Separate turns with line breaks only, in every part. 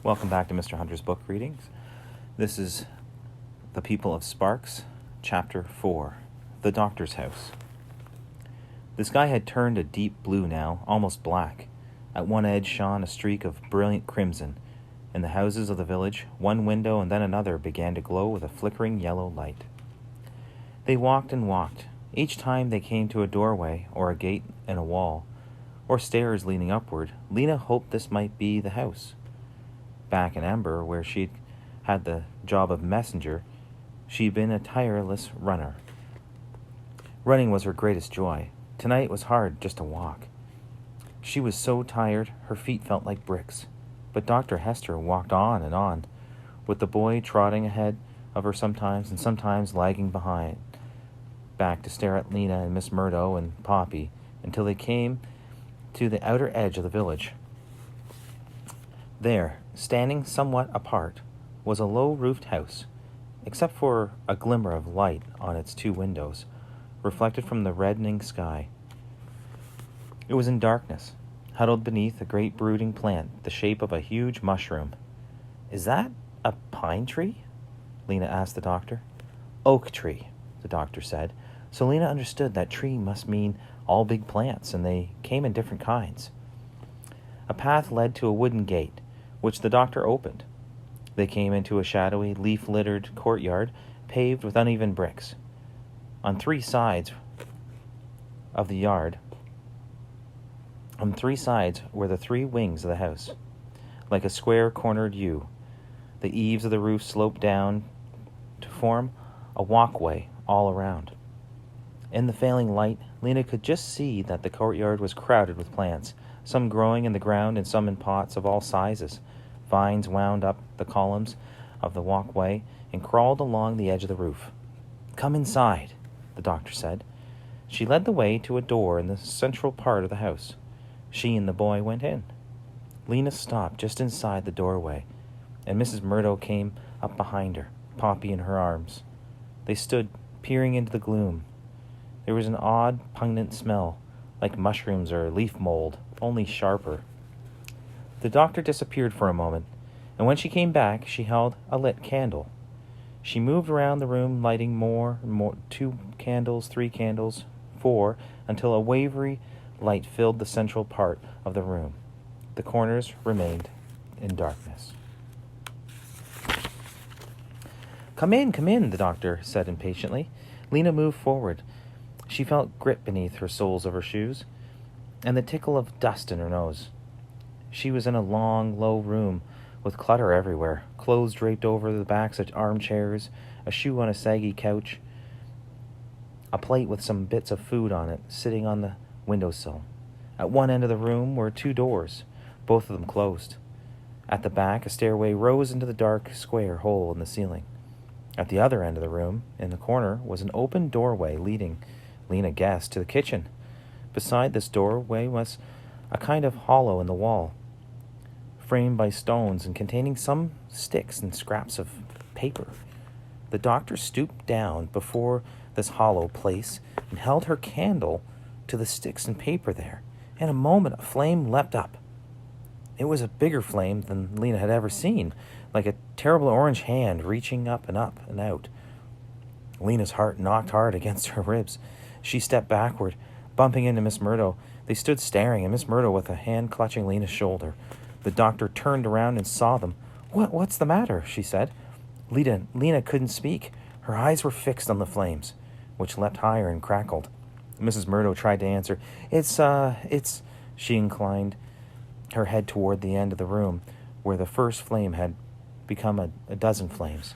Welcome back to Mr. Hunter's book readings. This is The People of Sparks, Chapter 4, The Doctor's House. The sky had turned a deep blue now, almost black. At one edge shone a streak of brilliant crimson. In the houses of the village, one window and then another began to glow with a flickering yellow light. They walked and walked. Each time they came to a doorway, or a gate in a wall, or stairs leading upward, Lena hoped this might be the house. Back in Ember, where she'd had the job of messenger, she'd been a tireless runner. Running was her greatest joy. Tonight was hard just to walk. She was so tired, her feet felt like bricks. But Dr. Hester walked on and on, with the boy trotting ahead of her sometimes and sometimes lagging behind, back to stare at Lena and Miss Murdo and Poppy, until they came to the outer edge of the village. There, standing somewhat apart, was a low-roofed house, except for a glimmer of light on its two windows, reflected from the reddening sky. It was in darkness, huddled beneath a great brooding plant the shape of a huge mushroom. "Is that a pine tree?" Lena asked the doctor. "Oak tree," the doctor said. So Lena understood that tree must mean all big plants, and they came in different kinds. A path led to a wooden gate, which the doctor opened. They came into a shadowy, leaf-littered courtyard, paved with uneven bricks. On three sides were the three wings of the house, like a square-cornered U. The eaves of the roof sloped down to form a walkway all around. In the failing light, Lena could just see that the courtyard was crowded with plants, some growing in the ground and some in pots of all sizes. Vines wound up the columns of the walkway and crawled along the edge of the roof. "Come inside," the doctor said. She led the way to a door in the central part of the house. She and the boy went in. Lena stopped just inside the doorway, and Mrs. Murdo came up behind her, Poppy in her arms. They stood, peering into the gloom. There was an odd, pungent smell, like mushrooms or leaf mold, only sharper. The doctor disappeared for a moment, and when she came back, she held a lit candle. She moved around the room, lighting more and more, 2 candles, 3 candles, 4, until a wavery light filled the central part of the room. The corners remained in darkness. Come in, the doctor said impatiently. Lena moved forward. She felt grit beneath her soles of her shoes, and the tickle of dust in her nose. She was in a long, low room with clutter everywhere, clothes draped over the backs of armchairs, a shoe on a saggy couch, a plate with some bits of food on it sitting on the windowsill. At one end of the room were 2 doors, both of them closed. At the back, a stairway rose into the dark square hole in the ceiling. At the other end of the room, in the corner, was an open doorway leading, Lena guessed, to the kitchen. Beside this doorway was a kind of hollow in the wall, framed by stones and containing some sticks and scraps of paper. The doctor stooped down before this hollow place and held her candle to the sticks and paper there. In a moment, a flame leapt up. It was a bigger flame than Lena had ever seen, like a terrible orange hand reaching up and out. Lena's heart knocked hard against her ribs. She stepped backward, bumping into Miss Murdo. They stood staring, and Miss Murdo with a hand clutching Lena's shoulder. The doctor turned around and saw them. What's the matter?" she said. Lena couldn't speak. Her eyes were fixed on the flames, which leapt higher and crackled. Mrs. Murdo tried to answer. It's... She inclined her head toward the end of the room, where the first flame had become a dozen flames,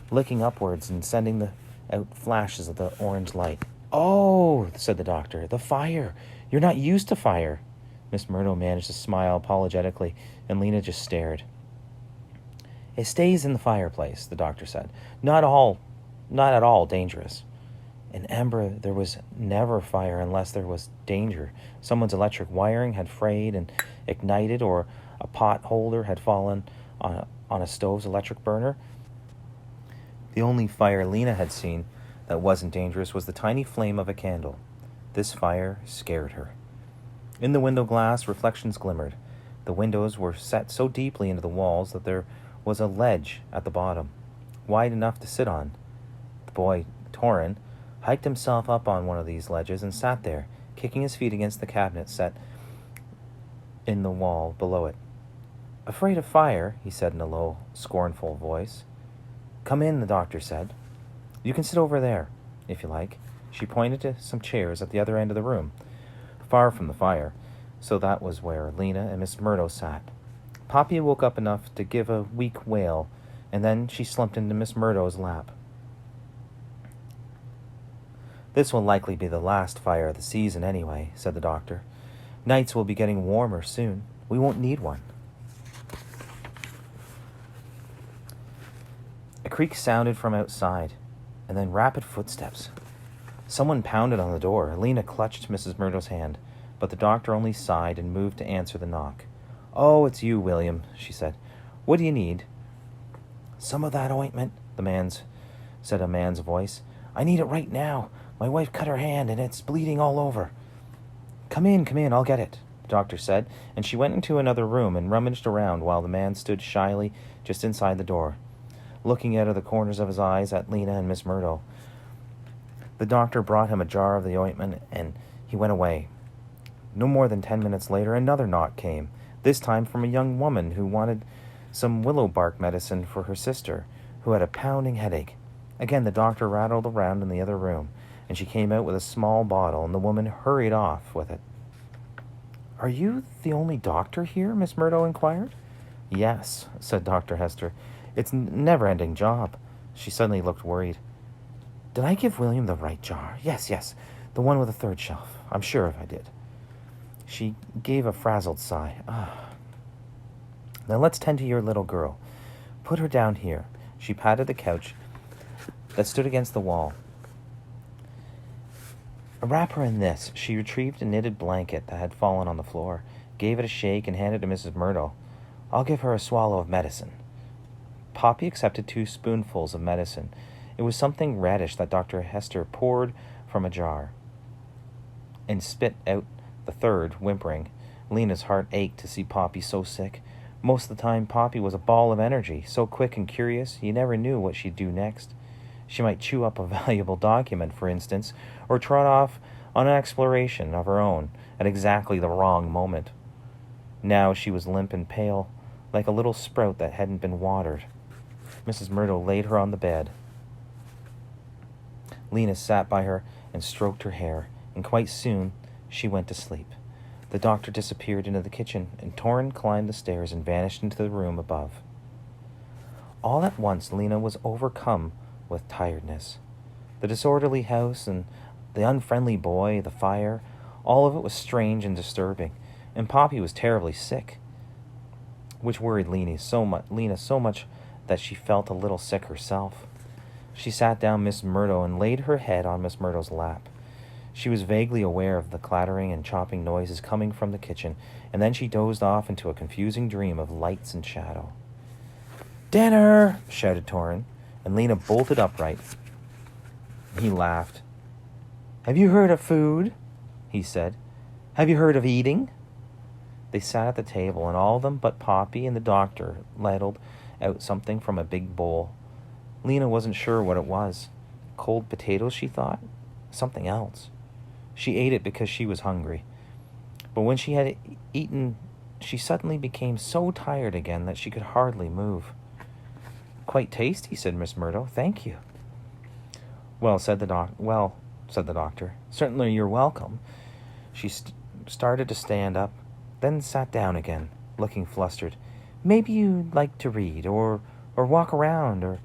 licking upwards and sending out flashes of the orange light. "Oh," said the doctor, "the fire. You're not used to fire." Miss Murdo managed to smile apologetically, and Lena just stared. "It stays in the fireplace," the doctor said. Not at all dangerous. In Ember, there was never fire unless there was danger. Someone's electric wiring had frayed and ignited, or a pot holder had fallen on a stove's electric burner. The only fire Lena had seen that wasn't dangerous was the tiny flame of a candle. This fire scared her. In the window glass, reflections glimmered. The windows were set so deeply into the walls that there was a ledge at the bottom, wide enough to sit on. The boy, Torin, hiked himself up on one of these ledges and sat there, kicking his feet against the cabinet set in the wall below it. "Afraid of fire," he said in a low, scornful voice. "Come in," the doctor said. "You can sit over there, if you like." She pointed to some chairs at the other end of the room, far from the fire, so that was where Lena and Miss Murdo sat. Poppy woke up enough to give a weak wail, and then she slumped into Miss Murdo's lap. "This will likely be the last fire of the season anyway," said the doctor. "Nights will be getting warmer soon. We won't need one." A creak sounded from outside, and then rapid footsteps. Someone pounded on the door. Lena clutched Mrs. Murdo's hand, but the doctor only sighed and moved to answer the knock. "Oh, it's you, William," she said. "What do you need?" "Some of that ointment," said a man's voice. "I need it right now. My wife cut her hand, and it's bleeding all over." Come in, I'll get it," the doctor said, and she went into another room and rummaged around while the man stood shyly just inside the door, looking out of the corners of his eyes at Lena and Miss Murdo. The doctor brought him a jar of the ointment, and he went away. No more than 10 minutes later, another knock came, this time from a young woman who wanted some willow bark medicine for her sister, who had a pounding headache. Again, the doctor rattled around in the other room, and she came out with a small bottle, and the woman hurried off with it. "Are you the only doctor here?" Miss Murdo inquired. "Yes," said Dr. Hester. "It's a never-ending job." She suddenly looked worried. "Did I give William the right jar? Yes, the one with the third shelf. I'm sure if I did." She gave a frazzled sigh. "Now let's tend to your little girl. Put her down here." She patted the couch that stood against the wall. "Wrap her in this." She retrieved a knitted blanket that had fallen on the floor, gave it a shake, and handed it to Mrs. Murdo. "I'll give her a swallow of medicine." Poppy accepted 2 spoonfuls of medicine. It was something reddish that Dr. Hester poured from a jar and spit out the third, whimpering. Lena's heart ached to see Poppy so sick. Most of the time, Poppy was a ball of energy, so quick and curious, you never knew what she'd do next. She might chew up a valuable document, for instance, or trot off on an exploration of her own at exactly the wrong moment. Now she was limp and pale, like a little sprout that hadn't been watered. Mrs. Murdo laid her on the bed. Lena sat by her and stroked her hair, and quite soon she went to sleep. The doctor disappeared into the kitchen, and Torin climbed the stairs and vanished into the room above. All at once, Lena was overcome with tiredness. The disorderly house and the unfriendly boy, the fire, all of it was strange and disturbing, and Poppy was terribly sick, which worried Lena so much that she felt a little sick herself. She sat down Miss Murdo and laid her head on Miss Murdo's lap. She was vaguely aware of the clattering and chopping noises coming from the kitchen, and then she dozed off into a confusing dream of lights and shadow. "Dinner!" shouted Torin, and Lena bolted upright. He laughed. "Have you heard of food?" he said. "Have you heard of eating?" They sat at the table, and all of them but Poppy and the doctor ladled out something from a big bowl. Lena wasn't sure what it was. Cold potatoes, she thought. Something else. She ate it because she was hungry. But when she had eaten, she suddenly became so tired again that she could hardly move. "Quite tasty," said Miss Murdo. "Thank you." Well, said the doctor. "Certainly you're welcome." She started to stand up, then sat down again, looking flustered. "Maybe you'd like to read, or walk around, or..."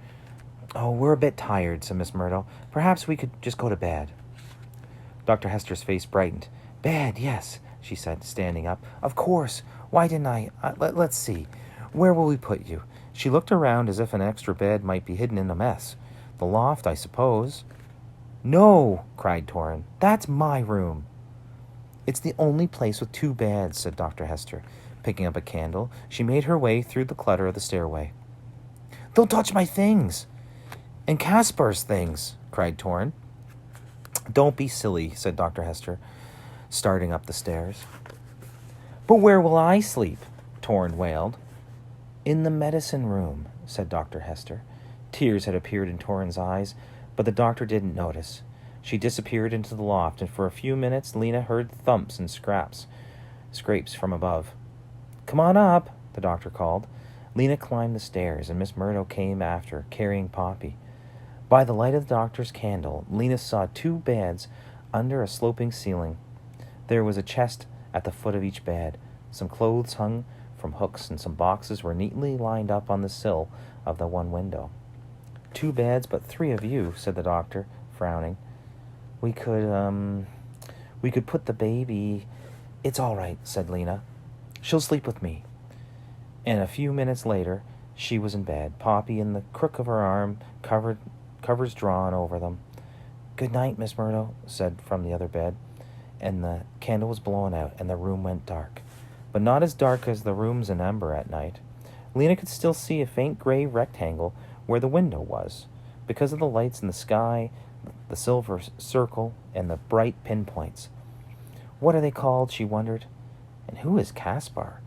"Oh, we're a bit tired," said Miss Murdo. "Perhaps we could just go to bed." Dr. Hester's face brightened. "Bed, yes," she said, standing up. "Of course. Why didn't I... Let's see. Where will we put you?" She looked around as if an extra bed might be hidden in a mess. "The loft, I suppose." "No!" cried Torin. "That's my room." "It's the only place with 2 beds," said Dr. Hester. Picking up a candle, she made her way through the clutter of the stairway. "Don't touch my things!" "And Caspar's things!" cried Torin. "Don't be silly," said Dr. Hester, starting up the stairs. "But where will I sleep?" Torrin wailed. In the medicine room, said Dr. Hester. Tears had appeared in Torrin's eyes, but the doctor didn't notice. She disappeared into the loft, and for a few minutes Lena heard thumps and scrapes from above. Come on up, the doctor called. Lena climbed the stairs, and Miss Murdo came after, carrying Poppy. By the light of the doctor's candle, Lena saw 2 beds under a sloping ceiling. There was a chest at the foot of each bed. Some clothes hung from hooks, and some boxes were neatly lined up on the sill of the one window. 2 beds, but 3 of you, said the doctor, frowning. We could put the baby... It's all right, said Lena. She'll sleep with me. And a few minutes later, she was in bed, Poppy in the crook of her arm, covers drawn over them. Good night, Miss Murdo, said from the other bed, and the candle was blown out, and the room went dark. But not as dark as the rooms in Ember at night. Lena could still see a faint gray rectangle where the window was, because of the lights in the sky, the silver circle, and the bright pinpoints. What are they called, she wondered. And who is Caspar?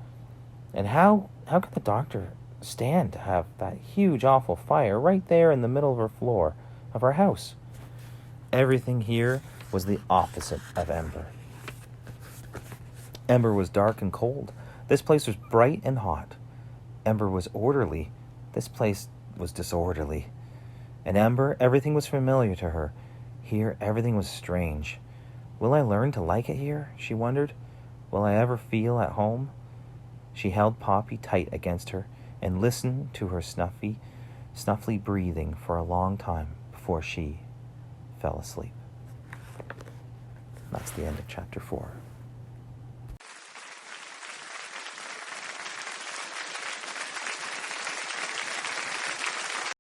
And how could the doctor stand to have that huge, awful fire right there in the middle of her floor, of her house? Everything here was the opposite of Ember. Ember was dark and cold. This place was bright and hot. Ember was orderly. This place was disorderly. In Ember, everything was familiar to her. Here, everything was strange. Will I learn to like it here? She wondered. Will I ever feel at home? She held Poppy tight against her and listened to her snuffly breathing for a long time before she fell asleep. That's the end of chapter 4.